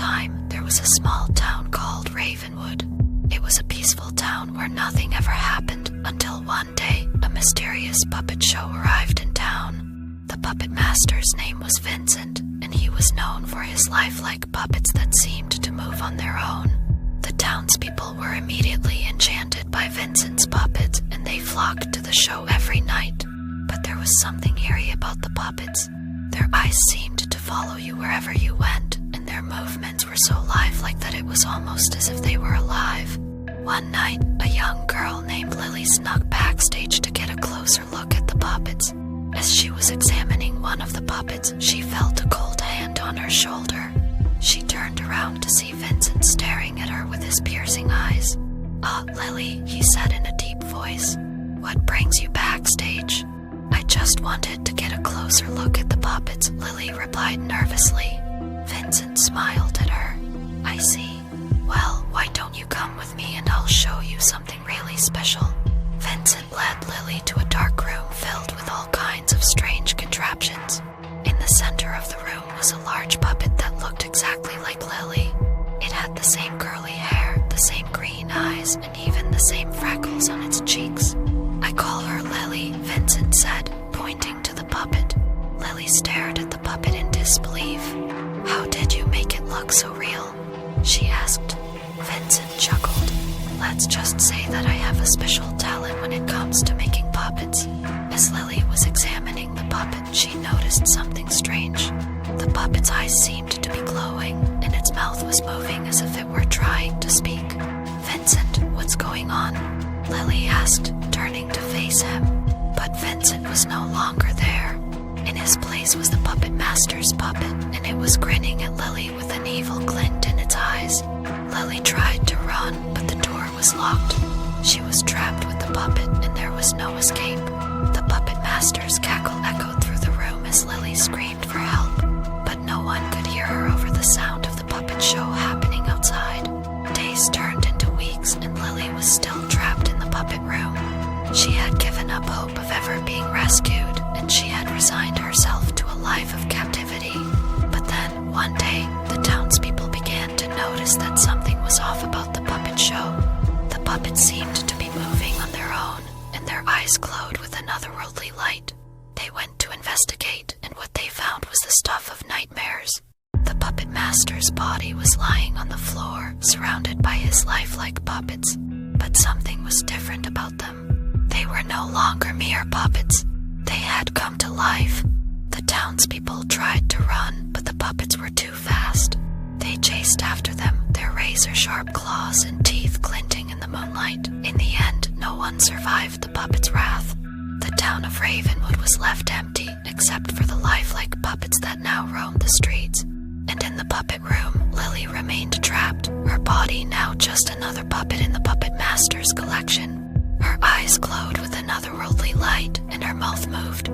time, there was a small town called Ravenwood. It was a peaceful town where nothing ever happened until one day a mysterious puppet show arrived in town. The puppet master's name was Vincent, and he was known for his lifelike puppets that seemed to move on their own. The townspeople were immediately enchanted by Vincent's puppets, and they flocked to the show every night. But there was something eerie about the puppets. Their eyes seemed to follow you wherever you went, and their movements were so lifelike that it was almost as if they were alive. One night, a young girl named Lily snuck backstage to get a closer look at the puppets. As she was examining one of the puppets, she felt a cold hand on her shoulder. She turned around to see Vincent staring at her with his piercing eyes. Lily," he said in a deep voice. "What brings you backstage?" "I just wanted to get a closer look at the puppets," Lily replied nervously. Vincent smiled at her. "I see. Well, why don't you come with me and I'll show you something really special." Vincent led Lily to a dark room filled with all kinds of strange contraptions. In the center of the room was a large puppet that looked exactly like Lily. It had the same curly hair, the same green eyes, and even the same freckles on its cheeks. "I call her Lily," Vincent said, pointing to the puppet. Lily stared at the puppet in disbelief. "How did you make it look so real?" she asked. Vincent chuckled. "Let's just say that I have a special talent when it comes to making puppets." As Lily was examining the puppet, she noticed something strange. The puppet's eyes seemed to be glowing, and its mouth was moving as if it were trying to speak. "Vincent, what's going on?" Lily asked, turning to face him. But Vincent was no longer there. In his place was the puppet master's puppet, and it was grinning at Lily with an evil glint in its eyes. Lily tried to run, but the door was locked. She was trapped with the puppet, and there was no escape. The puppet master's cackle echoed through the room as Lily screamed for help, but no one could hear her over the sound of the puppet show happening outside. Days turned into weeks, and Lily was still trapped in the puppet room. She had given up hope of ever being rescued, and she had resigned herself to a life of captivity. But then, one day, the townspeople began to notice that something was off about the puppet show. The puppets seemed to be moving on their own, and their eyes glowed with an otherworldly light. They went to investigate, and what they found was the stuff of nightmares. The puppet master's body was lying on the floor, surrounded by his lifelike puppets. But something was different about them. They were no longer mere puppets. They had come to life. The townspeople tried to run, but the puppets were too fast. They chased after them, their razor-sharp claws and teeth glinting in the moonlight. In the end, no one survived the puppet's wrath. The town of Ravenwood was left empty, except for the lifelike puppets that now roamed the streets. And in the puppet room, Lily remained trapped, her body now just another puppet in the puppet master's collection. Her eyes glowed with an otherworldly light, and her mouth moved,